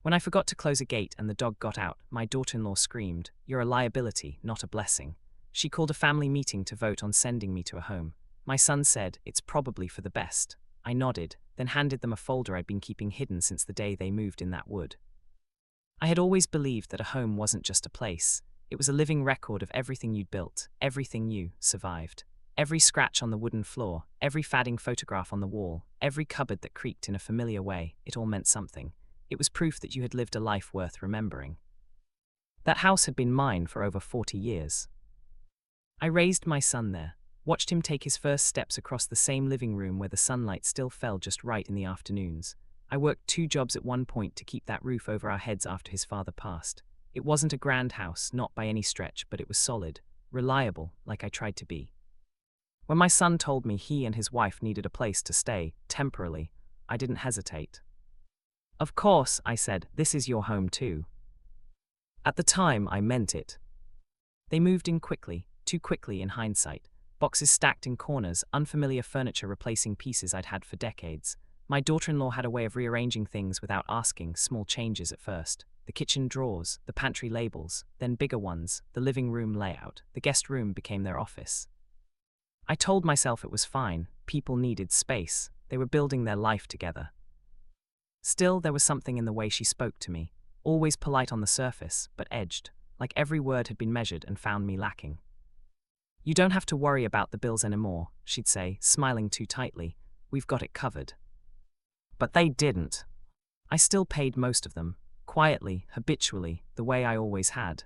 When I forgot to close a gate and the dog got out, my daughter-in-law screamed, "You're a liability, not a blessing." She called a family meeting to vote on sending me to a home. My son said, "It's probably for the best." I nodded, then handed them a folder I'd been keeping hidden since the day they moved in that wood. I had always believed that a home wasn't just a place. It was a living record of everything you'd built, everything you survived. Every scratch on the wooden floor, every fading photograph on the wall, every cupboard that creaked in a familiar way, it all meant something. It was proof that you had lived a life worth remembering. That house had been mine for over 40 years. I raised my son there, watched him take his first steps across the same living room where the sunlight still fell just right in the afternoons. I worked 2 jobs at one point to keep that roof over our heads after his father passed. It wasn't a grand house, not by any stretch, but it was solid, reliable, like I tried to be. When my son told me he and his wife needed a place to stay, temporarily, I didn't hesitate. "Of course," I said, "this is your home too." At the time, I meant it. They moved in quickly, too quickly in hindsight. Boxes stacked in corners, unfamiliar furniture replacing pieces I'd had for decades. My daughter-in-law had a way of rearranging things without asking, small changes at first. The kitchen drawers, the pantry labels, then bigger ones, the living room layout. The guest room became their office. I told myself it was fine. People needed space. They were building their life together. Still, there was something in the way she spoke to me, always polite on the surface, but edged, like every word had been measured and found me lacking. "You don't have to worry about the bills anymore," she'd say, smiling too tightly. "We've got it covered." But they didn't. I still paid most of them, quietly, habitually, the way I always had.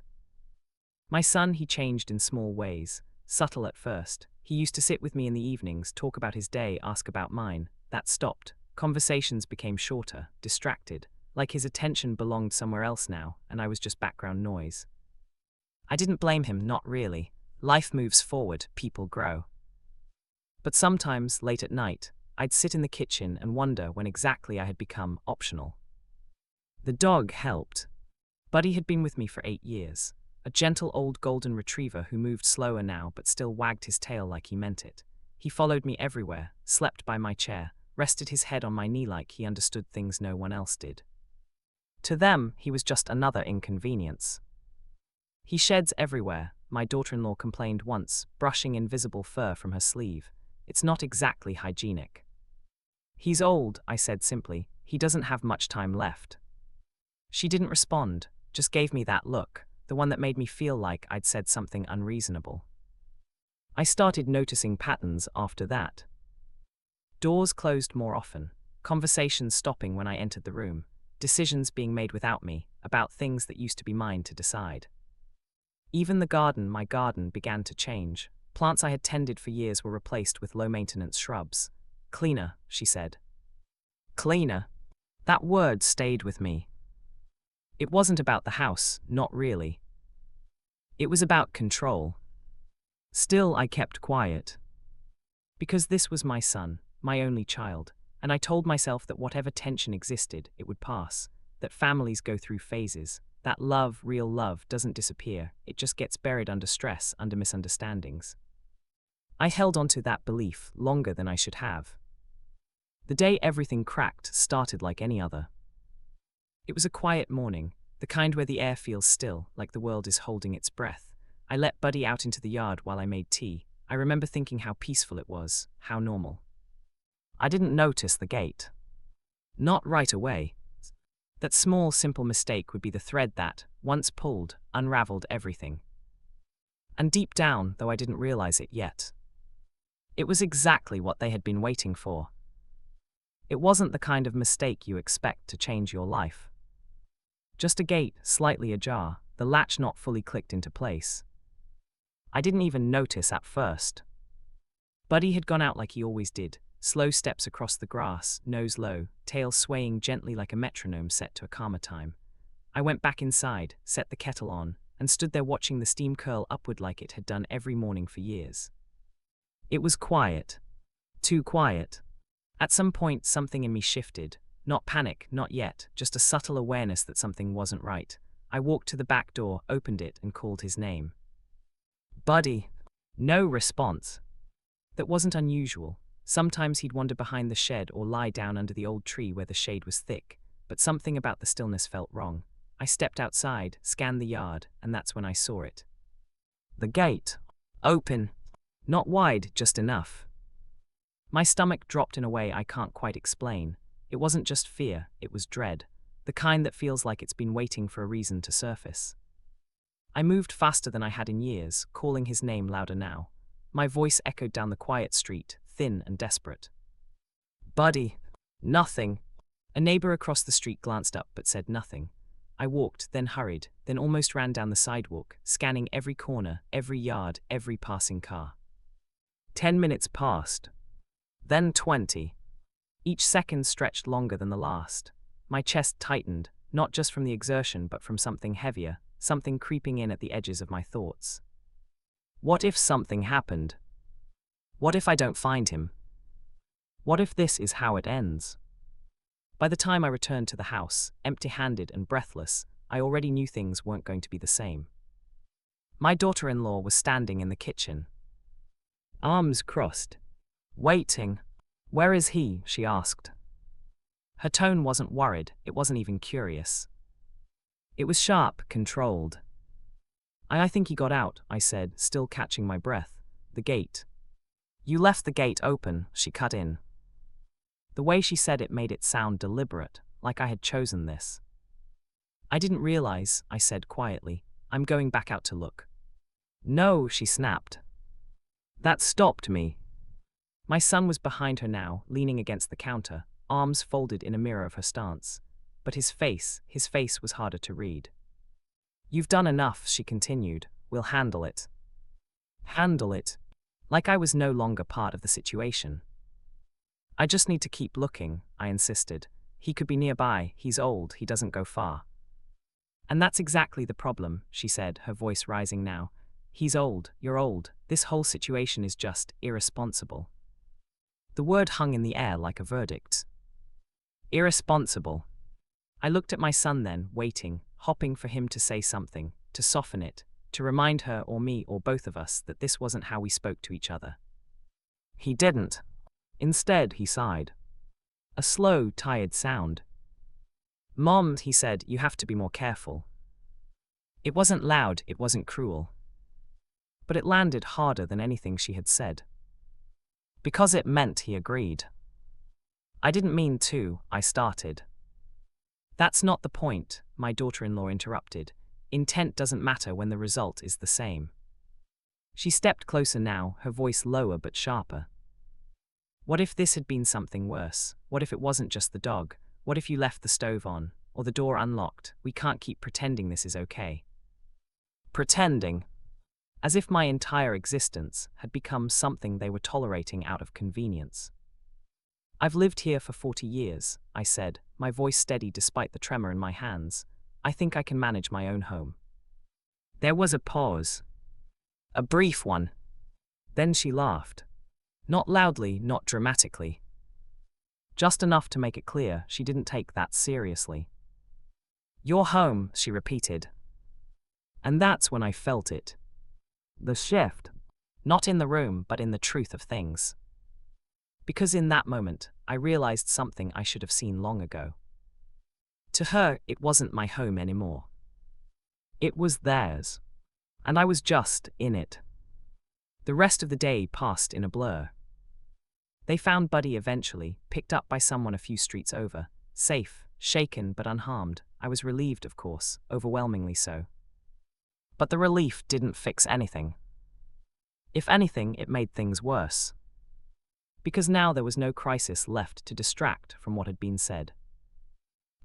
My son, he changed in small ways, subtle at first. He used to sit with me in the evenings, talk about his day, ask about mine. That stopped. Conversations became shorter, distracted, like his attention belonged somewhere else now, and I was just background noise. I didn't blame him, not really. Life moves forward, people grow. But sometimes, late at night, I'd sit in the kitchen and wonder when exactly I had become optional. The dog helped. Buddy had been with me for 8 years. A gentle old golden retriever who moved slower now but still wagged his tail like he meant it. He followed me everywhere, slept by my chair, rested his head on my knee like he understood things no one else did. To them, he was just another inconvenience. "He sheds everywhere," my daughter-in-law complained once, brushing invisible fur from her sleeve. "It's not exactly hygienic." "He's old," I said simply. "He doesn't have much time left." She didn't respond, just gave me that look, the one that made me feel like I'd said something unreasonable. I started noticing patterns after that. Doors closed more often, conversations stopping when I entered the room, decisions being made without me, about things that used to be mine to decide. Even my garden began to change. Plants I had tended for years were replaced with low-maintenance shrubs. "Cleaner," she said. Cleaner. That word stayed with me. It wasn't about the house, not really. It was about control. Still, I kept quiet. Because this was my son, my only child, and I told myself that whatever tension existed, it would pass, that families go through phases, that love, real love, doesn't disappear, it just gets buried under stress, under misunderstandings. I held on to that belief longer than I should have. The day everything cracked started like any other. It was a quiet morning, the kind where the air feels still, like the world is holding its breath. I let Buddy out into the yard while I made tea. I remember thinking how peaceful it was, how normal. I didn't notice the gate. Not right away. That small, simple mistake would be the thread that, once pulled, unraveled everything. And deep down, though I didn't realize it yet, it was exactly what they had been waiting for. It wasn't the kind of mistake you expect to change your life. Just a gate, slightly ajar, the latch not fully clicked into place. I didn't even notice at first. Buddy had gone out like he always did, slow steps across the grass, nose low, tail swaying gently like a metronome set to a calmer time. I went back inside, set the kettle on, and stood there watching the steam curl upward like it had done every morning for years. It was quiet. Too quiet. At some point, something in me shifted. Not panic, not yet, just a subtle awareness that something wasn't right. I walked to the back door, opened it, and called his name. "Buddy." No response. That wasn't unusual. Sometimes he'd wander behind the shed or lie down under the old tree where the shade was thick. but something about the stillness felt wrong. I stepped outside, scanned the yard, and that's when I saw it. The gate. Open. Not wide, just enough. My stomach dropped in a way I can't quite explain. It wasn't just fear, it was dread. The kind that feels like it's been waiting for a reason to surface. I moved faster than I had in years, calling his name louder now. My voice echoed down the quiet street, thin and desperate. Buddy. Nothing. A neighbor across the street glanced up but said nothing. I walked, then hurried, then almost ran down the sidewalk, scanning every corner, every yard, every passing car. 10 minutes passed. Then 20. Each second stretched longer than the last. My chest tightened, not just from the exertion but from something heavier, something creeping in at the edges of my thoughts. What if something happened? What if I don't find him? What if this is how it ends? By the time I returned to the house, empty-handed and breathless, I already knew things weren't going to be the same. My daughter-in-law was standing in the kitchen, arms crossed, waiting. Where is he? She asked. Her tone wasn't worried, it wasn't even curious. It was sharp, controlled. I think he got out, I said, still catching my breath. The gate. You left the gate open, she cut in. The way she said it made it sound deliberate, like I had chosen this. I didn't realize, I said quietly. I'm going back out to look. No, she snapped. That stopped me. My son was behind her now, leaning against the counter, arms folded in a mirror of her stance. But his face was harder to read. You've done enough, she continued. We'll handle it. Handle it? Like I was no longer part of the situation. I just need to keep looking, I insisted. He could be nearby, he's old, he doesn't go far. And that's exactly the problem, she said, her voice rising now. He's old, you're old, this whole situation is just irresponsible. The word hung in the air like a verdict. Irresponsible. I looked at my son then, waiting, hopping for him to say something, to soften it, to remind her or me or both of us that this wasn't how we spoke to each other. He didn't. Instead, he sighed. A slow, tired sound. Mom, he said, you have to be more careful. It wasn't loud, it wasn't cruel. But it landed harder than anything she had said. Because it meant he agreed. I didn't mean to, I started. That's not the point, my daughter-in-law interrupted. Intent doesn't matter when the result is the same. She stepped closer now, her voice lower but sharper. What if this had been something worse? What if it wasn't just the dog? What if you left the stove on, or the door unlocked? We can't keep pretending this is okay. Pretending. As if my entire existence had become something they were tolerating out of convenience. I've lived here for 40 years, I said, my voice steady despite the tremor in my hands. I think I can manage my own home. There was a pause. A brief one. Then she laughed. Not loudly, not dramatically. Just enough to make it clear she didn't take that seriously. Your home, she repeated. And that's when I felt it. The shift. Not in the room, but in the truth of things. Because in that moment, I realized something I should have seen long ago. To her, it wasn't my home anymore. It was theirs. And I was just in it. The rest of the day passed in a blur. They found Buddy eventually, picked up by someone a few streets over. Safe, shaken but unharmed. I was relieved, of course, overwhelmingly so. But the relief didn't fix anything. If anything, it made things worse. Because now there was no crisis left to distract from what had been said.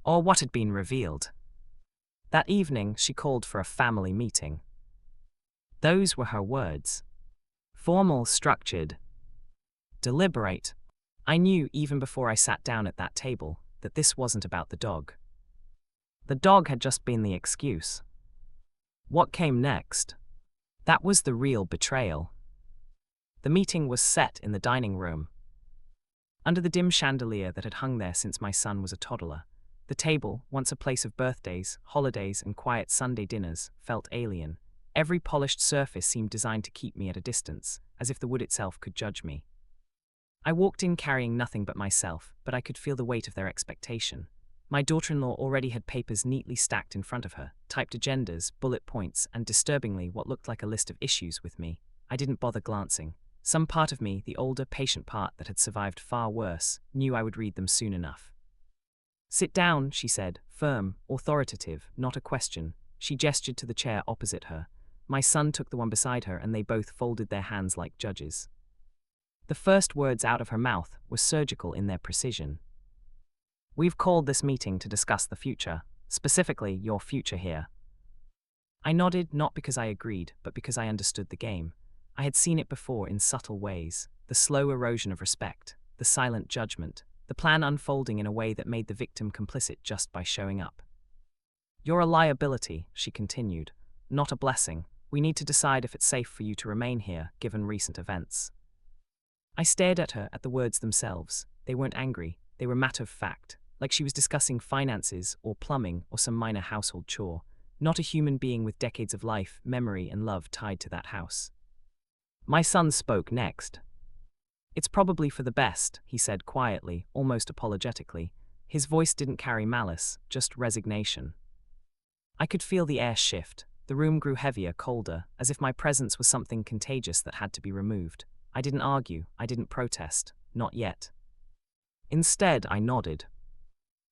Or what had been revealed. That evening, she called for a family meeting. Those were her words. Formal, structured, deliberate. I knew even before I sat down at that table that this wasn't about the dog. The dog had just been the excuse. What came next? That was the real betrayal. The meeting was set in the dining room. Under the dim chandelier that had hung there since my son was a toddler, the table, once a place of birthdays, holidays, and quiet Sunday dinners, felt alien. Every polished surface seemed designed to keep me at a distance, as if the wood itself could judge me. I walked in carrying nothing but myself, but I could feel the weight of their expectation. My daughter-in-law already had papers neatly stacked in front of her, typed agendas, bullet points, and disturbingly what looked like a list of issues with me. I didn't bother glancing. Some part of me, the older, patient part that had survived far worse, knew I would read them soon enough. "Sit down," she said, firm, authoritative, not a question. She gestured to the chair opposite her. My son took the one beside her and they both folded their hands like judges. The first words out of her mouth were surgical in their precision. "We've called this meeting to discuss the future, specifically your future here." I nodded, not because I agreed, but because I understood the game. I had seen it before in subtle ways, the slow erosion of respect, the silent judgment, the plan unfolding in a way that made the victim complicit just by showing up. "You're a liability," she continued, "not a blessing. We need to decide if it's safe for you to remain here, given recent events." I stared at her, at the words themselves. They weren't angry, they were matter of fact, like she was discussing finances or plumbing or some minor household chore, not a human being with decades of life, memory, and love tied to that house. My son spoke next. "It's probably for the best," he said quietly, almost apologetically. His voice didn't carry malice, just resignation. I could feel the air shift. The room grew heavier, colder, as if my presence was something contagious that had to be removed. I didn't argue, I didn't protest, not yet. Instead, I nodded.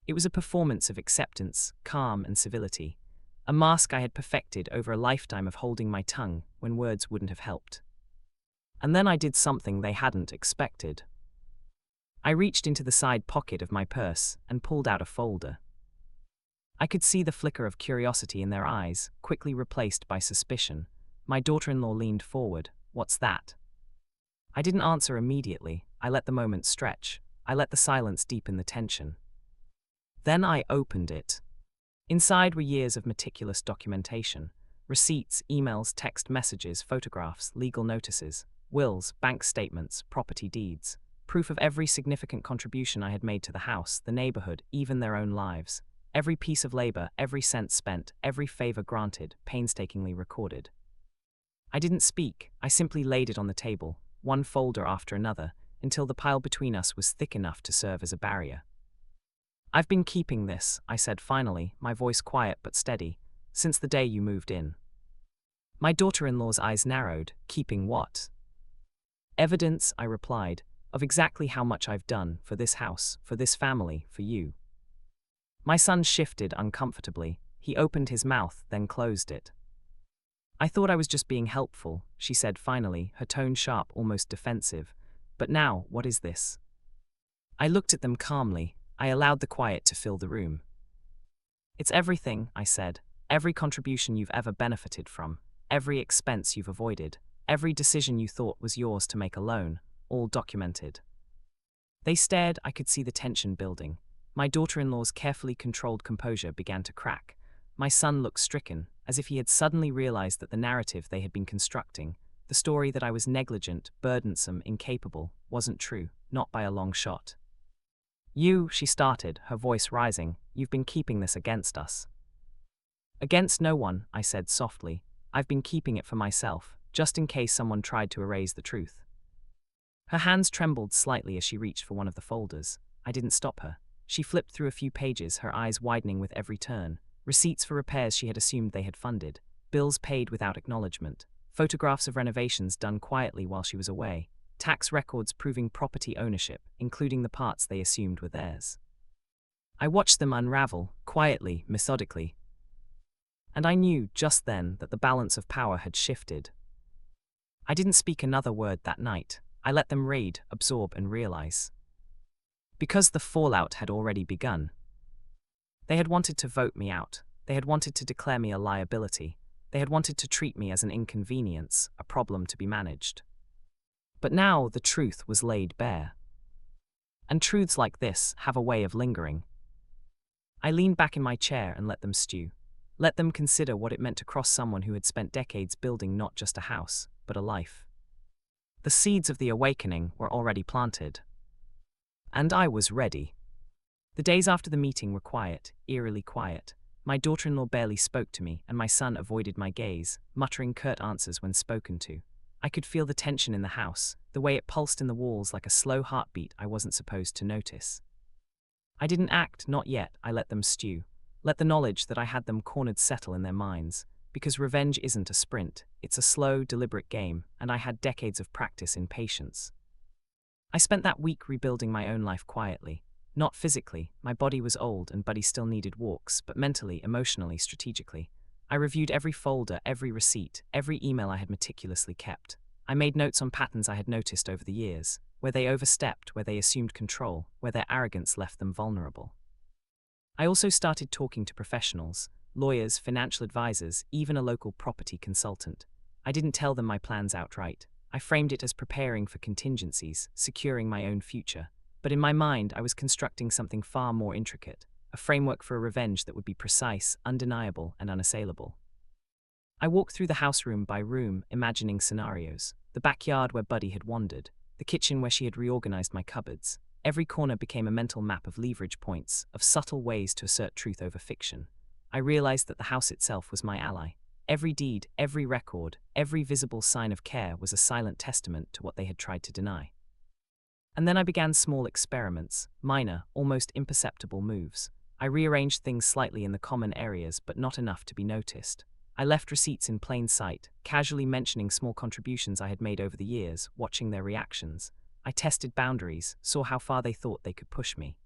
It was a performance of acceptance, calm, and civility. A mask I had perfected over a lifetime of holding my tongue when words wouldn't have helped. And then I did something they hadn't expected. I reached into the side pocket of my purse and pulled out a folder. I could see the flicker of curiosity in their eyes, quickly replaced by suspicion. My daughter-in-law leaned forward. "What's that?" I didn't answer immediately. I let the moment stretch. I let the silence deepen the tension. Then I opened it. Inside were years of meticulous documentation. Receipts, emails, text messages, photographs, legal notices, wills, bank statements, property deeds. Proof of every significant contribution I had made to the house, the neighborhood, even their own lives. Every piece of labor, every cent spent, every favor granted, painstakingly recorded. I didn't speak. I simply laid it on the table, one folder after another, until the pile between us was thick enough to serve as a barrier. "I've been keeping this," I said finally, my voice quiet but steady, "since the day you moved in." My daughter-in-law's eyes narrowed. "Keeping what?" "Evidence," I replied, "of exactly how much I've done for this house, for this family, for you." My son shifted uncomfortably. He opened his mouth, then closed it. "I thought I was just being helpful," she said finally, her tone sharp, almost defensive. "But now, what is this?" I looked at them calmly. I allowed the quiet to fill the room. "It's everything," I said. "Every contribution you've ever benefited from, every expense you've avoided, every decision you thought was yours to make alone, all documented." They stared. I could see the tension building. My daughter-in-law's carefully controlled composure began to crack. My son looked stricken, as if he had suddenly realized that the narrative they had been constructing, the story that I was negligent, burdensome, incapable, wasn't true, not by a long shot. "You," she started, her voice rising, "you've been keeping this against us." "Against no one," I said softly. "I've been keeping it for myself, just in case someone tried to erase the truth." Her hands trembled slightly as she reached for one of the folders. I didn't stop her. She flipped through a few pages, her eyes widening with every turn. Receipts for repairs she had assumed they had funded, bills paid without acknowledgement, photographs of renovations done quietly while she was away, tax records proving property ownership, including the parts they assumed were theirs. I watched them unravel, quietly, methodically. And I knew, just then, that the balance of power had shifted. I didn't speak another word that night. I let them read, absorb, and realize. Because the fallout had already begun. They had wanted to vote me out. They had wanted to declare me a liability. They had wanted to treat me as an inconvenience, a problem to be managed. But now the truth was laid bare. And truths like this have a way of lingering. I leaned back in my chair and let them stew. Let them consider what it meant to cross someone who had spent decades building not just a house, but a life. The seeds of the awakening were already planted. And I was ready. The days after the meeting were quiet, eerily quiet. My daughter-in-law barely spoke to me, and my son avoided my gaze, muttering curt answers when spoken to. I could feel the tension in the house, the way it pulsed in the walls like a slow heartbeat I wasn't supposed to notice. I didn't act, not yet, I let them stew. Let the knowledge that I had them cornered settle in their minds. Because revenge isn't a sprint, it's a slow, deliberate game, and I had decades of practice in patience. I spent that week rebuilding my own life quietly. Not physically, my body was old and Buddy still needed walks, but mentally, emotionally, strategically. I reviewed every folder, every receipt, every email I had meticulously kept. I made notes on patterns I had noticed over the years, where they overstepped, where they assumed control, where their arrogance left them vulnerable. I also started talking to professionals, lawyers, financial advisors, even a local property consultant. I didn't tell them my plans outright. I framed it as preparing for contingencies, securing my own future. But in my mind, I was constructing something far more intricate, a framework for a revenge that would be precise, undeniable, and unassailable. I walked through the house room by room, imagining scenarios. The backyard where Buddy had wandered, the kitchen where she had reorganized my cupboards. Every corner became a mental map of leverage points, of subtle ways to assert truth over fiction. I realized that the house itself was my ally. Every deed, every record, every visible sign of care was a silent testament to what they had tried to deny. And then I began small experiments, minor, almost imperceptible moves. I rearranged things slightly in the common areas, but not enough to be noticed. I left receipts in plain sight, casually mentioning small contributions I had made over the years, watching their reactions. I tested boundaries, saw how far they thought they could push me.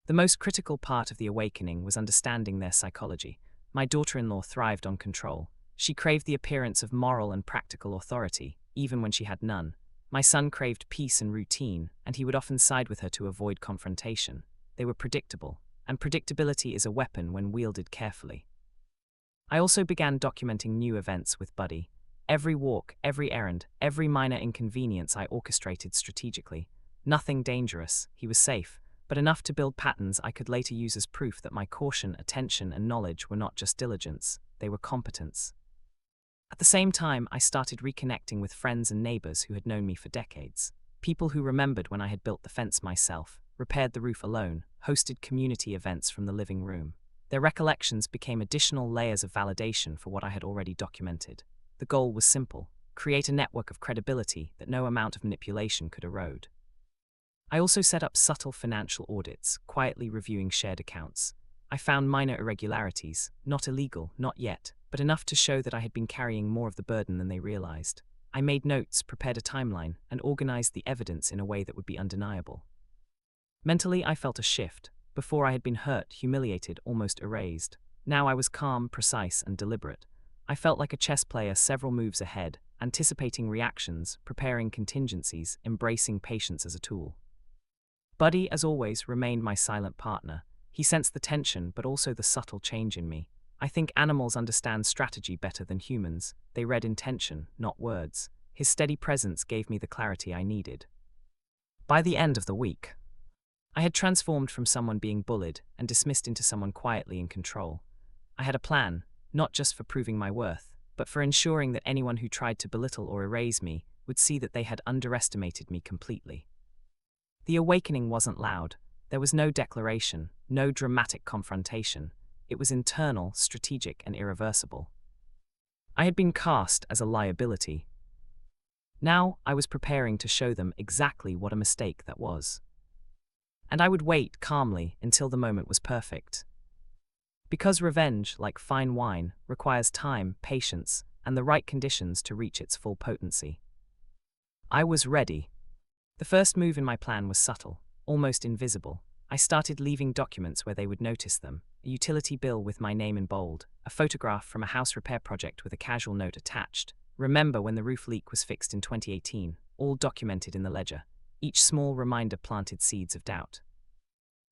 The most critical part of the awakening was understanding their psychology. My daughter-in-law thrived on control. She craved the appearance of moral and practical authority, even when she had none. My son craved peace and routine, and he would often side with her to avoid confrontation. They were predictable, and predictability is a weapon when wielded carefully. I also began documenting new events with Buddy. Every walk, every errand, every minor inconvenience I orchestrated strategically. Nothing dangerous, he was safe, but enough to build patterns I could later use as proof that my caution, attention, and knowledge were not just diligence, they were competence. At the same time, I started reconnecting with friends and neighbors who had known me for decades. People who remembered when I had built the fence myself, repaired the roof alone, hosted community events from the living room. Their recollections became additional layers of validation for what I had already documented. The goal was simple: create a network of credibility that no amount of manipulation could erode. I also set up subtle financial audits, quietly reviewing shared accounts. I found minor irregularities, not illegal, not yet, but enough to show that I had been carrying more of the burden than they realized. I made notes, prepared a timeline, and organized the evidence in a way that would be undeniable. Mentally, I felt a shift. Before I had been hurt, humiliated, almost erased. Now I was calm, precise, and deliberate. I felt like a chess player several moves ahead, anticipating reactions, preparing contingencies, embracing patience as a tool. Buddy, as always, remained my silent partner. He sensed the tension, but also the subtle change in me. I think animals understand strategy better than humans. They read intention, not words. His steady presence gave me the clarity I needed. By the end of the week, I had transformed from someone being bullied and dismissed into someone quietly in control. I had a plan, not just for proving my worth, but for ensuring that anyone who tried to belittle or erase me would see that they had underestimated me completely. The awakening wasn't loud. There was no declaration, no dramatic confrontation. It was internal, strategic, and irreversible. I had been cast as a liability. Now I was preparing to show them exactly what a mistake that was. And I would wait calmly until the moment was perfect. Because revenge, like fine wine, requires time, patience, and the right conditions to reach its full potency. I was ready. The first move in my plan was subtle, almost invisible. I started leaving documents where they would notice them: a utility bill with my name in bold, a photograph from a house repair project with a casual note attached. Remember when the roof leak was fixed in 2018, all documented in the ledger. Each small reminder planted seeds of doubt.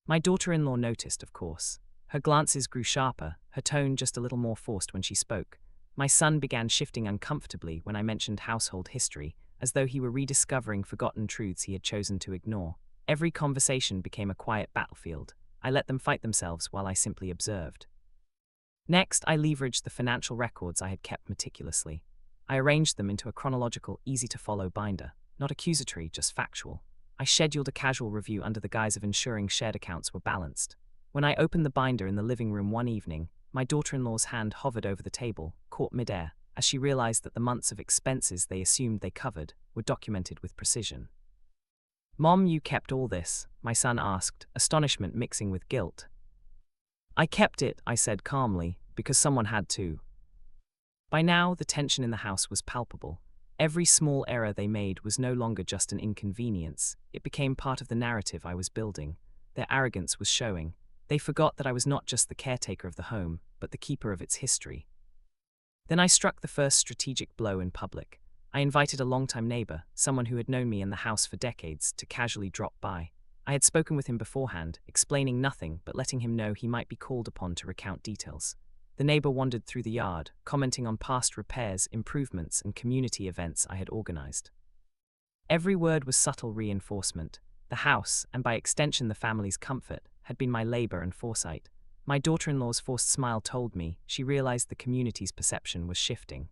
My daughter-in-law noticed, of course. Her glances grew sharper, her tone just a little more forced when she spoke. My son began shifting uncomfortably when I mentioned household history, as though he were rediscovering forgotten truths he had chosen to ignore. Every conversation became a quiet battlefield. I let them fight themselves while I simply observed. Next, I leveraged the financial records I had kept meticulously. I arranged them into a chronological, easy-to-follow binder, not accusatory, just factual. I scheduled a casual review under the guise of ensuring shared accounts were balanced. When I opened the binder in the living room one evening, my daughter-in-law's hand hovered over the table, caught midair, as she realized that the months of expenses they assumed they covered were documented with precision. "Mom, you kept all this?" my son asked, astonishment mixing with guilt. "I kept it," I said calmly, "because someone had to." By now, the tension in the house was palpable. Every small error they made was no longer just an inconvenience, it became part of the narrative I was building. Their arrogance was showing. They forgot that I was not just the caretaker of the home, but the keeper of its history. Then I struck the first strategic blow in public. I invited a longtime neighbor, someone who had known me in the house for decades, to casually drop by. I had spoken with him beforehand, explaining nothing but letting him know he might be called upon to recount details. The neighbor wandered through the yard, commenting on past repairs, improvements, and community events I had organized. Every word was subtle reinforcement. The house, and by extension the family's comfort, had been my labor and foresight. My daughter-in-law's forced smile told me she realized the community's perception was shifting.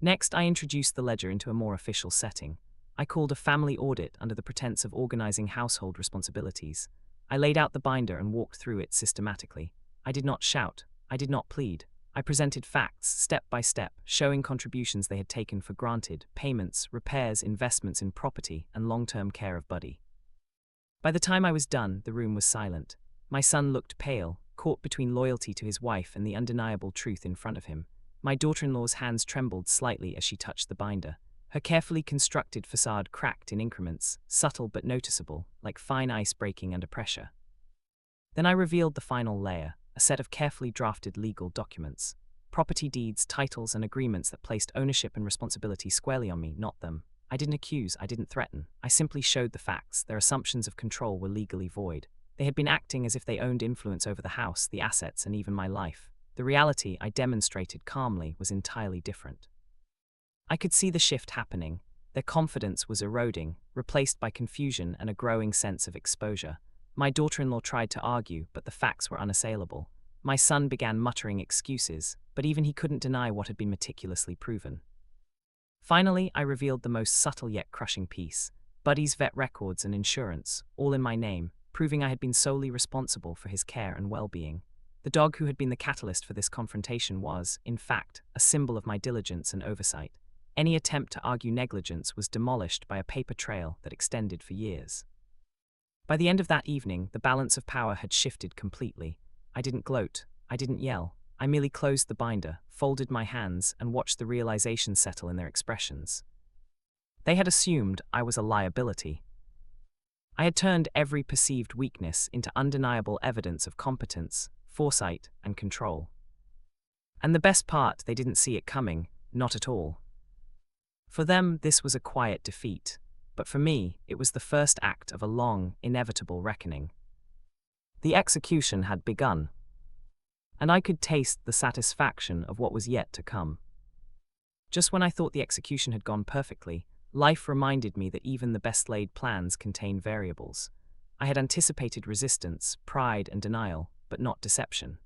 Next, I introduced the ledger into a more official setting. I called a family audit under the pretense of organizing household responsibilities. I laid out the binder and walked through it systematically. I did not shout. I did not plead. I presented facts, step by step, showing contributions they had taken for granted, payments, repairs, investments in property, and long-term care of Buddy. By the time I was done, the room was silent. My son looked pale, caught between loyalty to his wife and the undeniable truth in front of him. My daughter-in-law's hands trembled slightly as she touched the binder. Her carefully constructed facade cracked in increments, subtle but noticeable, like fine ice breaking under pressure. Then I revealed the final layer, a set of carefully drafted legal documents. Property deeds, titles, and agreements that placed ownership and responsibility squarely on me, not them. I didn't accuse, I didn't threaten. I simply showed the facts. Their assumptions of control were legally void. They had been acting as if they owned influence over the house, the assets, and even my life. The reality, I demonstrated calmly, was entirely different. I could see the shift happening. Their confidence was eroding, replaced by confusion and a growing sense of exposure. My daughter-in-law tried to argue, but the facts were unassailable. My son began muttering excuses, but even he couldn't deny what had been meticulously proven. Finally, I revealed the most subtle yet crushing piece: Buddy's vet records and insurance, all in my name, proving I had been solely responsible for his care and well-being. The dog who had been the catalyst for this confrontation was, in fact, a symbol of my diligence and oversight. Any attempt to argue negligence was demolished by a paper trail that extended for years. By the end of that evening, the balance of power had shifted completely. I didn't gloat. I didn't yell. I merely closed the binder, folded my hands, and watched the realization settle in their expressions. They had assumed I was a liability. I had turned every perceived weakness into undeniable evidence of competence, foresight, and control. And the best part, they didn't see it coming, not at all. For them, this was a quiet defeat, but for me, it was the first act of a long, inevitable reckoning. The execution had begun, and I could taste the satisfaction of what was yet to come. Just when I thought the execution had gone perfectly, life reminded me that even the best-laid plans contain variables. I had anticipated resistance, pride, and denial, but not deception.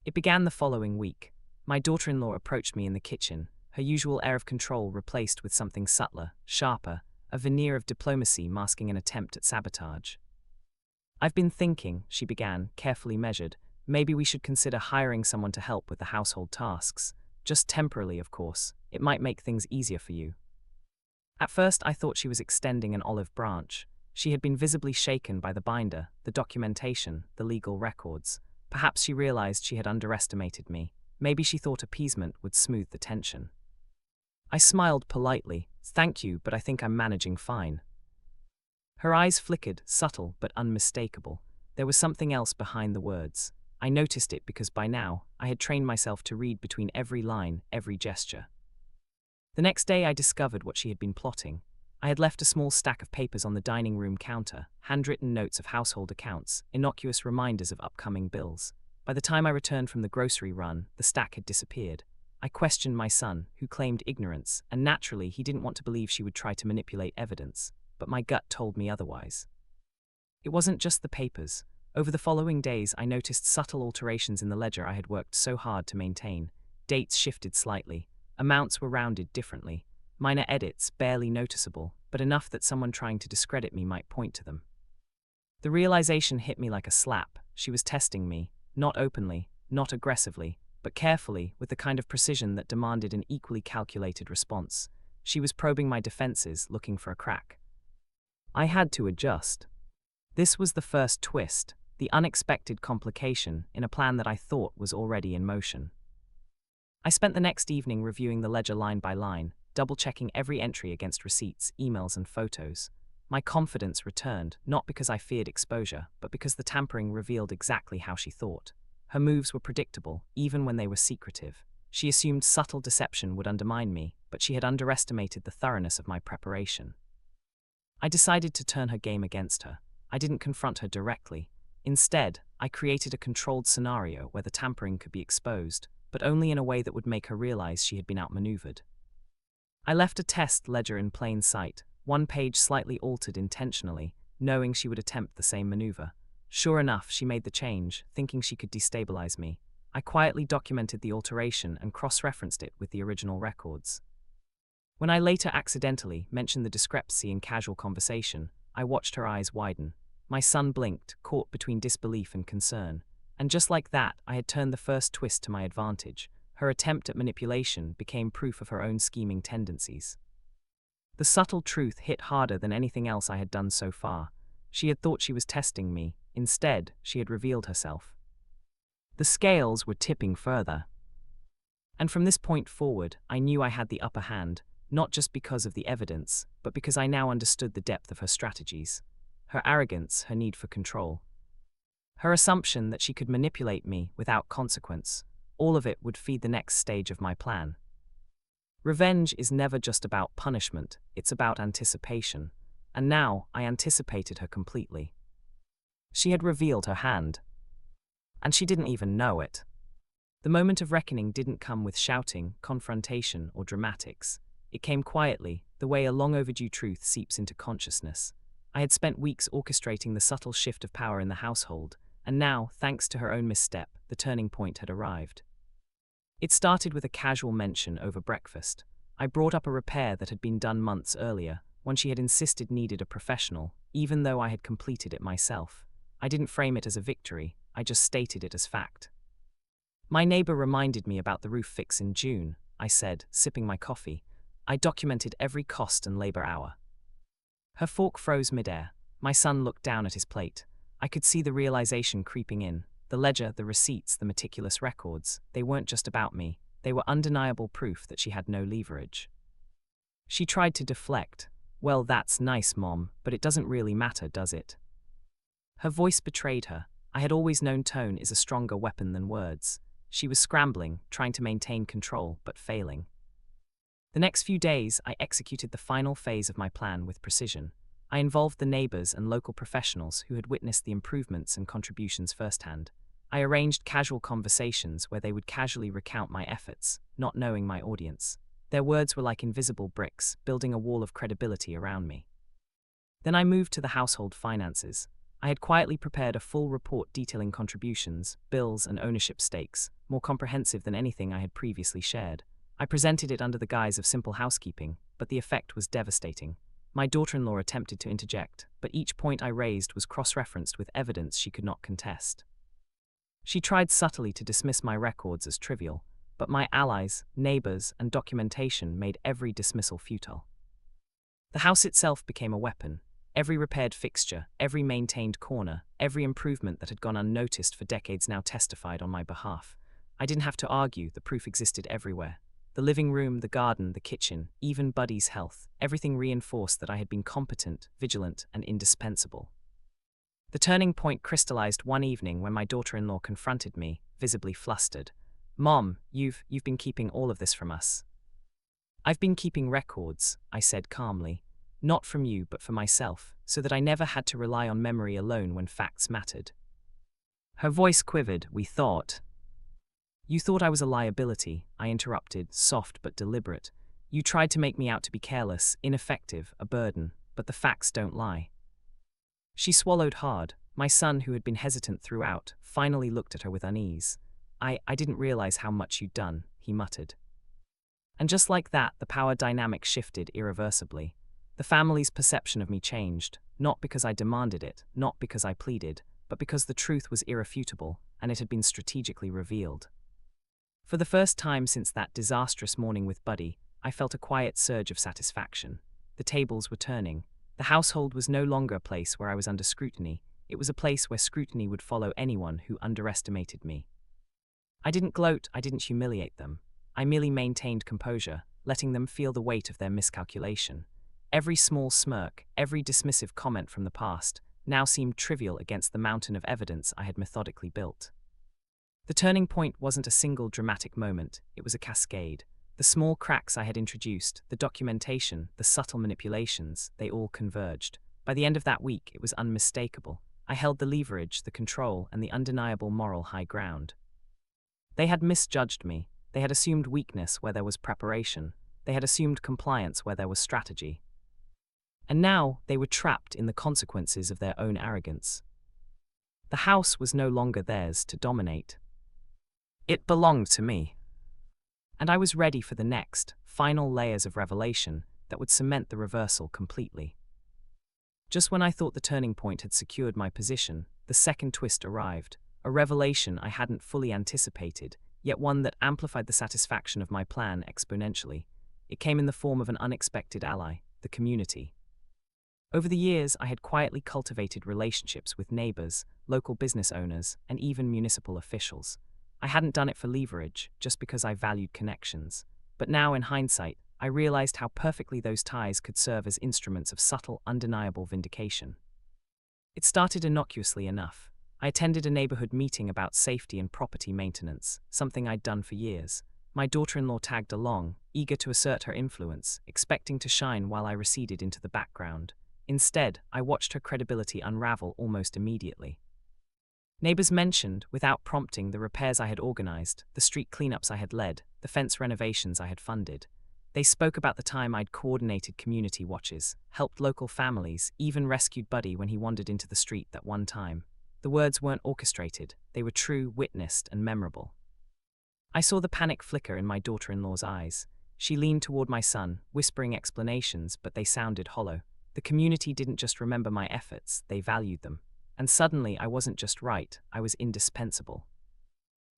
It began the following week. My daughter-in-law approached me in the kitchen, her usual air of control replaced with something subtler, sharper, a veneer of diplomacy masking an attempt at sabotage. "I've been thinking," she began, carefully measured, "maybe we should consider hiring someone to help with the household tasks. Just temporarily, of course. It might make things easier for you." At first, I thought she was extending an olive branch. She had been visibly shaken by the binder, the documentation, the legal records. Perhaps she realized she had underestimated me. Maybe she thought appeasement would smooth the tension. I smiled politely. "Thank you, but I think I'm managing fine." Her eyes flickered, subtle but unmistakable. There was something else behind the words. I noticed it because by now, I had trained myself to read between every line, every gesture. The next day I discovered what she had been plotting. I had left a small stack of papers on the dining room counter, handwritten notes of household accounts, innocuous reminders of upcoming bills. By the time I returned from the grocery run, the stack had disappeared. I questioned my son, who claimed ignorance, and naturally he didn't want to believe she would try to manipulate evidence, but my gut told me otherwise. It wasn't just the papers. Over the following days, I noticed subtle alterations in the ledger I had worked so hard to maintain. Dates shifted slightly. Amounts were rounded differently. Minor edits, barely noticeable, but enough that someone trying to discredit me might point to them. The realization hit me like a slap. She was testing me, not openly, not aggressively, but carefully, with the kind of precision that demanded an equally calculated response. She was probing my defenses, looking for a crack. I had to adjust. This was the first twist, the unexpected complication in a plan that I thought was already in motion. I spent the next evening reviewing the ledger line by line, double-checking every entry against receipts, emails, and photos. My confidence returned, not because I feared exposure, but because the tampering revealed exactly how she thought. Her moves were predictable, even when they were secretive. She assumed subtle deception would undermine me, but she had underestimated the thoroughness of my preparation. I decided to turn her game against her. I didn't confront her directly. Instead, I created a controlled scenario where the tampering could be exposed, but only in a way that would make her realize she had been outmaneuvered. I left a test ledger in plain sight, one page slightly altered intentionally, knowing she would attempt the same maneuver. Sure enough, she made the change, thinking she could destabilize me. I quietly documented the alteration and cross-referenced it with the original records. When I later accidentally mentioned the discrepancy in casual conversation, I watched her eyes widen. My son blinked, caught between disbelief and concern. And just like that, I had turned the first twist to my advantage. Her attempt at manipulation became proof of her own scheming tendencies. The subtle truth hit harder than anything else I had done so far. She had thought she was testing me. Instead, she had revealed herself. The scales were tipping further. And from this point forward, I knew I had the upper hand, not just because of the evidence, but because I now understood the depth of her strategies. Her arrogance, her need for control. Her assumption that she could manipulate me without consequence. All of it would feed the next stage of my plan. Revenge is never just about punishment, it's about anticipation. And now, I anticipated her completely. She had revealed her hand. And she didn't even know it. The moment of reckoning didn't come with shouting, confrontation, or dramatics. It came quietly, the way a long overdue truth seeps into consciousness. I had spent weeks orchestrating the subtle shift of power in the household, and now, thanks to her own misstep, the turning point had arrived. It started with a casual mention over breakfast. I brought up a repair that had been done months earlier, one she had insisted needed a professional, even though I had completed it myself. I didn't frame it as a victory, I just stated it as fact. My neighbor reminded me about the roof fix in June, I said, sipping my coffee. I documented every cost and labor hour. Her fork froze midair. My son looked down at his plate. I could see the realization creeping in. The ledger, the receipts, the meticulous records, they weren't just about me. They were undeniable proof that she had no leverage. She tried to deflect. Well, that's nice, Mom, but it doesn't really matter, does it? Her voice betrayed her. I had always known tone is a stronger weapon than words. She was scrambling, trying to maintain control, but failing. The next few days, I executed the final phase of my plan with precision. I involved the neighbors and local professionals who had witnessed the improvements and contributions firsthand. I arranged casual conversations where they would casually recount my efforts, not knowing my audience. Their words were like invisible bricks, building a wall of credibility around me. Then I moved to the household finances. I had quietly prepared a full report detailing contributions, bills, and ownership stakes, more comprehensive than anything I had previously shared. I presented it under the guise of simple housekeeping, but the effect was devastating. My daughter-in-law attempted to interject, but each point I raised was cross-referenced with evidence she could not contest. She tried subtly to dismiss my records as trivial, but my allies, neighbors, and documentation made every dismissal futile. The house itself became a weapon. Every repaired fixture, every maintained corner, every improvement that had gone unnoticed for decades now testified on my behalf. I didn't have to argue, the proof existed everywhere. The living room, the garden, the kitchen, even Buddy's health, everything reinforced that I had been competent, vigilant, and indispensable. The turning point crystallized one evening when my daughter-in-law confronted me, visibly flustered. "Mom, you've been keeping all of this from us." "I've been keeping records," I said calmly. "Not from you, but for myself, so that I never had to rely on memory alone when facts mattered." Her voice quivered. "We thought." "You thought I was a liability," I interrupted, soft but deliberate. "You tried to make me out to be careless, ineffective, a burden, but the facts don't lie." She swallowed hard. My son, who had been hesitant throughout, finally looked at her with unease. I didn't realize how much you'd done," he muttered. And just like that, the power dynamic shifted irreversibly. The family's perception of me changed, not because I demanded it, not because I pleaded, but because the truth was irrefutable, and it had been strategically revealed. For the first time since that disastrous morning with Buddy, I felt a quiet surge of satisfaction. The tables were turning. The The household was no longer a place where I was under scrutiny, it was a place where scrutiny would follow anyone who underestimated me. I didn't gloat, I didn't humiliate them. I merely maintained composure, letting them feel the weight of their miscalculation. Every small smirk, every dismissive comment from the past, now seemed trivial against the mountain of evidence I had methodically built. The turning point wasn't a single dramatic moment, it was a cascade. The small cracks I had introduced, the documentation, the subtle manipulations, they all converged. By the end of that week, it was unmistakable. I held the leverage, the control, and the undeniable moral high ground. They had misjudged me. They had assumed weakness where there was preparation. They had assumed compliance where there was strategy. And now they were trapped in the consequences of their own arrogance. The house was no longer theirs to dominate. It belonged to me. And I was ready for the next, final layers of revelation that would cement the reversal completely. Just when I thought the turning point had secured my position, the second twist arrived, a revelation I hadn't fully anticipated, yet one that amplified the satisfaction of my plan exponentially. It came in the form of an unexpected ally, the community. Over the years, I had quietly cultivated relationships with neighbors, local business owners, and even municipal officials. I hadn't done it for leverage, just because I valued connections. But now, in hindsight, I realized how perfectly those ties could serve as instruments of subtle, undeniable vindication. It started innocuously enough. I attended a neighborhood meeting about safety and property maintenance, something I'd done for years. My daughter-in-law tagged along, eager to assert her influence, expecting to shine while I receded into the background. Instead, I watched her credibility unravel almost immediately. Neighbors mentioned, without prompting, the repairs I had organized, the street cleanups I had led, the fence renovations I had funded. They spoke about the time I'd coordinated community watches, helped local families, even rescued Buddy when he wandered into the street that one time. The words weren't orchestrated, they were true, witnessed, and memorable. I saw the panic flicker in my daughter-in-law's eyes. She leaned toward my son, whispering explanations, but they sounded hollow. The community didn't just remember my efforts, they valued them. And suddenly, I wasn't just right, I was indispensable.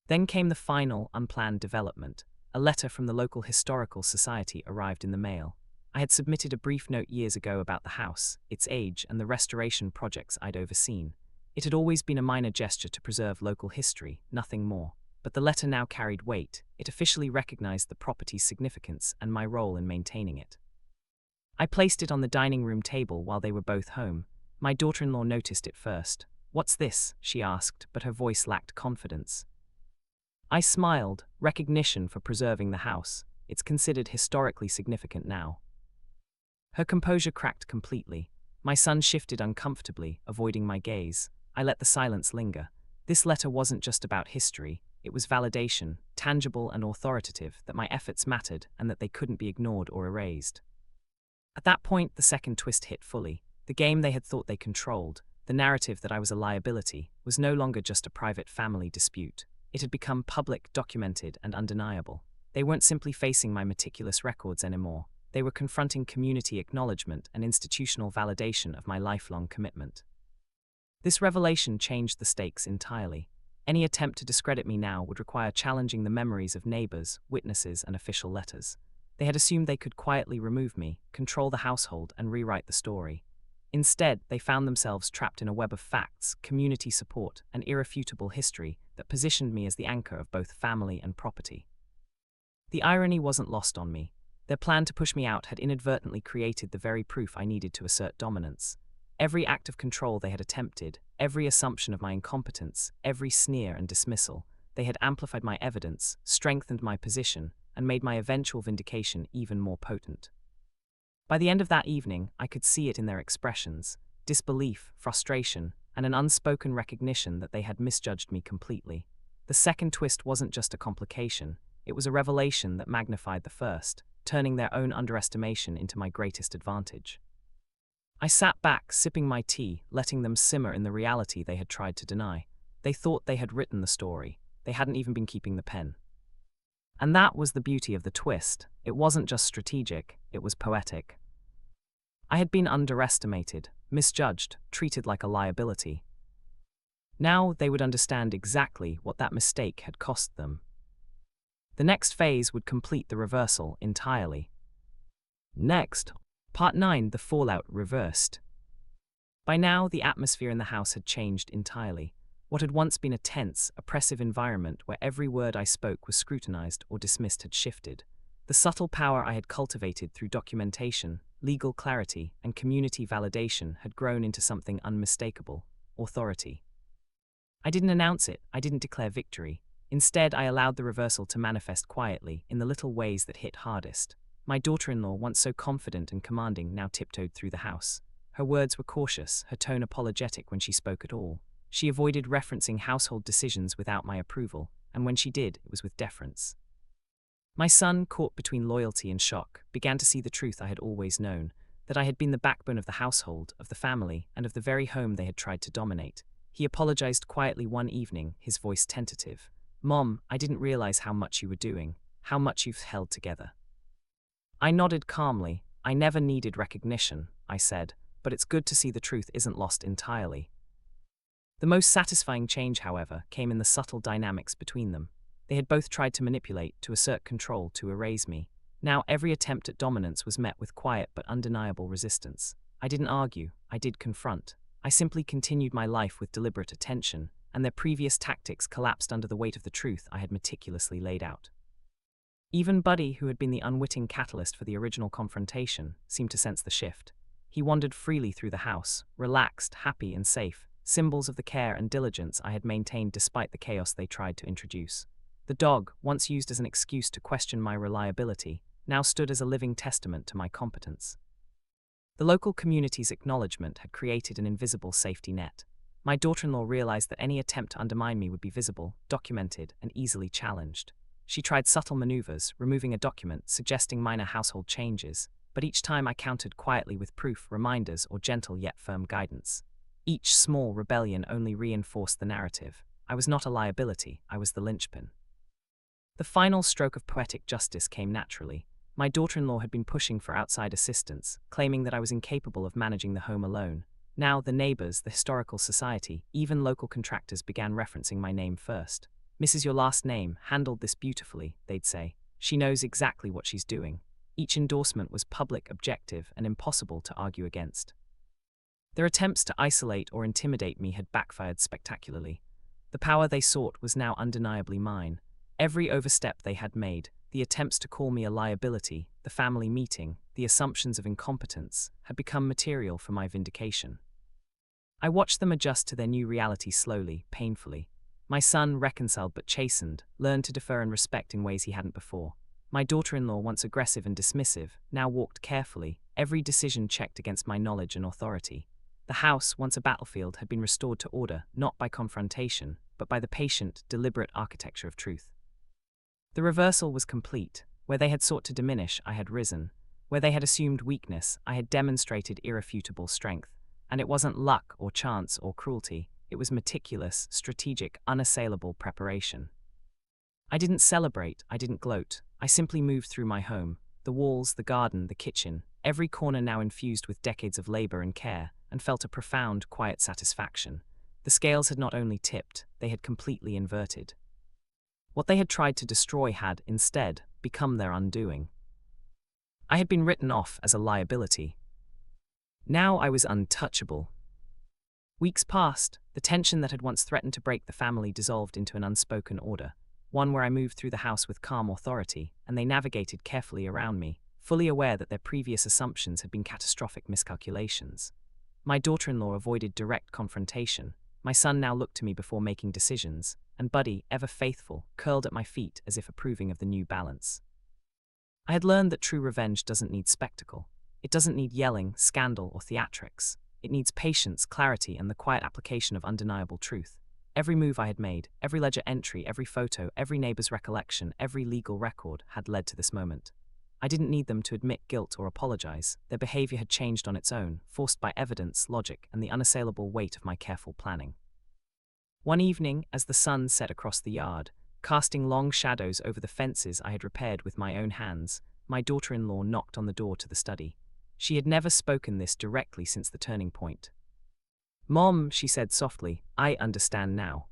Then came the final, unplanned development. A letter from the local historical society arrived in the mail. I had submitted a brief note years ago about the house, its age, and the restoration projects I'd overseen. It had always been a minor gesture to preserve local history, nothing more. But the letter now carried weight. It officially recognized the property's significance and my role in maintaining it. I placed it on the dining room table while they were both home. My daughter-in-law noticed it first. "What's this?" she asked, but her voice lacked confidence. I smiled, recognition for preserving the house. It's considered historically significant now. Her composure cracked completely. My son shifted uncomfortably, avoiding my gaze. I let the silence linger. This letter wasn't just about history. It was validation, tangible and authoritative, that my efforts mattered and that they couldn't be ignored or erased. At that point, the second twist hit fully. The game they had thought they controlled, the narrative that I was a liability, was no longer just a private family dispute. It had become public, documented, and undeniable. They weren't simply facing my meticulous records anymore. They were confronting community acknowledgement and institutional validation of my lifelong commitment. This revelation changed the stakes entirely. Any attempt to discredit me now would require challenging the memories of neighbors, witnesses, and official letters. They had assumed they could quietly remove me, control the household, and rewrite the story. Instead, they found themselves trapped in a web of facts, community support, and irrefutable history that positioned me as the anchor of both family and property. The irony wasn't lost on me. Their plan to push me out had inadvertently created the very proof I needed to assert dominance. Every act of control they had attempted, every assumption of my incompetence, every sneer and dismissal, they had amplified my evidence, strengthened my position, and made my eventual vindication even more potent. By the end of that evening, I could see it in their expressions: disbelief, frustration, and an unspoken recognition that they had misjudged me completely. The second twist wasn't just a complication, it was a revelation that magnified the first, turning their own underestimation into my greatest advantage. I sat back, sipping my tea, letting them simmer in the reality they had tried to deny. They thought they had written the story. They hadn't even been keeping the pen. And that was the beauty of the twist. It wasn't just strategic, it was poetic. I had been underestimated, misjudged, treated like a liability. Now they would understand exactly what that mistake had cost them. The next phase would complete the reversal entirely. Next, Part 9: The Fallout Reversed. By now, the atmosphere in the house had changed entirely. What had once been a tense, oppressive environment where every word I spoke was scrutinized or dismissed had shifted. The subtle power I had cultivated through documentation, legal clarity, and community validation had grown into something unmistakable: authority. I didn't announce it, I didn't declare victory. Instead, I allowed the reversal to manifest quietly, in the little ways that hit hardest. My daughter-in-law, once so confident and commanding, now tiptoed through the house. Her words were cautious, her tone apologetic when she spoke at all. She avoided referencing household decisions without my approval, and when she did, it was with deference. My son, caught between loyalty and shock, began to see the truth I had always known, that I had been the backbone of the household, of the family, and of the very home they had tried to dominate. He apologized quietly one evening, his voice tentative. "Mom, I didn't realize how much you were doing, how much you've held together." I nodded calmly. "I never needed recognition," I said, "but it's good to see the truth isn't lost entirely." The most satisfying change, however, came in the subtle dynamics between them. They had both tried to manipulate, to assert control, to erase me. Now every attempt at dominance was met with quiet but undeniable resistance. I didn't argue, I did confront. I simply continued my life with deliberate attention, and their previous tactics collapsed under the weight of the truth I had meticulously laid out. Even Buddy, who had been the unwitting catalyst for the original confrontation, seemed to sense the shift. He wandered freely through the house, relaxed, happy, and safe, symbols of the care and diligence I had maintained despite the chaos they tried to introduce. The dog, once used as an excuse to question my reliability, now stood as a living testament to my competence. The local community's acknowledgement had created an invisible safety net. My daughter-in-law realized that any attempt to undermine me would be visible, documented, and easily challenged. She tried subtle maneuvers, removing a document, suggesting minor household changes, but each time I countered quietly with proof, reminders, or gentle yet firm guidance. Each small rebellion only reinforced the narrative. I was not a liability, I was the linchpin. The final stroke of poetic justice came naturally. My daughter-in-law had been pushing for outside assistance, claiming that I was incapable of managing the home alone. Now the neighbors, the historical society, even local contractors began referencing my name first. "Mrs. Your last name handled this beautifully," they'd say. "She knows exactly what she's doing." Each endorsement was public, objective, and impossible to argue against. Their attempts to isolate or intimidate me had backfired spectacularly. The power they sought was now undeniably mine. Every overstep they had made, the attempts to call me a liability, the family meeting, the assumptions of incompetence, had become material for my vindication. I watched them adjust to their new reality slowly, painfully. My son, reconciled but chastened, learned to defer and respect in ways he hadn't before. My daughter-in-law, once aggressive and dismissive, now walked carefully, every decision checked against my knowledge and authority. The house, once a battlefield, had been restored to order, not by confrontation, but by the patient, deliberate architecture of truth. The reversal was complete. Where they had sought to diminish, I had risen. Where they had assumed weakness, I had demonstrated irrefutable strength. And it wasn't luck or chance or cruelty. It was meticulous, strategic, unassailable preparation. I didn't celebrate, I didn't gloat. I simply moved through my home. The walls, the garden, the kitchen, every corner now infused with decades of labor and care, and felt a profound, quiet satisfaction. The scales had not only tipped, they had completely inverted. What they had tried to destroy had, instead, become their undoing. I had been written off as a liability. Now I was untouchable. Weeks passed. The tension that had once threatened to break the family dissolved into an unspoken order, one where I moved through the house with calm authority, and they navigated carefully around me, fully aware that their previous assumptions had been catastrophic miscalculations. My daughter-in-law avoided direct confrontation. My son now looked to me before making decisions, and Buddy, ever faithful, curled at my feet as if approving of the new balance. I had learned that true revenge doesn't need spectacle. It doesn't need yelling, scandal, or theatrics. It needs patience, clarity, and the quiet application of undeniable truth. Every move I had made, every ledger entry, every photo, every neighbor's recollection, every legal record had led to this moment. I didn't need them to admit guilt or apologize. Their behavior had changed on its own, forced by evidence, logic, and the unassailable weight of my careful planning. One evening, as the sun set across the yard, casting long shadows over the fences I had repaired with my own hands, my daughter-in-law knocked on the door to the study. She had never spoken this directly since the turning point. "Mom," she said softly, "I understand now."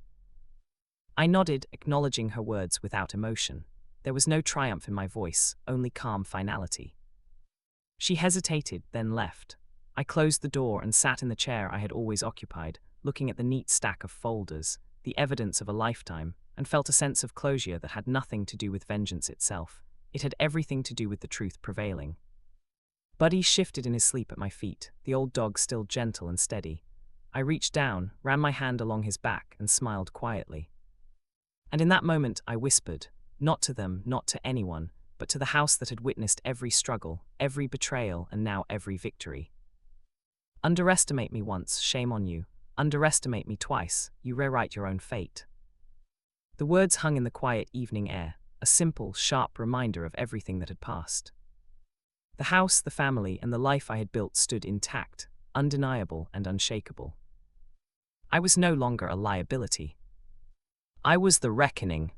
I nodded, acknowledging her words without emotion. There was no triumph in my voice, only calm finality. She hesitated, then left. I closed the door and sat in the chair I had always occupied, looking at the neat stack of folders, the evidence of a lifetime, and felt a sense of closure that had nothing to do with vengeance itself. It had everything to do with the truth prevailing. Buddy shifted in his sleep at my feet, the old dog still gentle and steady. I reached down, ran my hand along his back, and smiled quietly. And in that moment I whispered, not to them, not to anyone, but to the house that had witnessed every struggle, every betrayal, and now every victory. Underestimate me once, shame on you. Underestimate me twice, you rewrite your own fate. The words hung in the quiet evening air, a simple, sharp reminder of everything that had passed. The house, the family, and the life I had built stood intact, undeniable and unshakable. I was no longer a liability. I was the reckoning,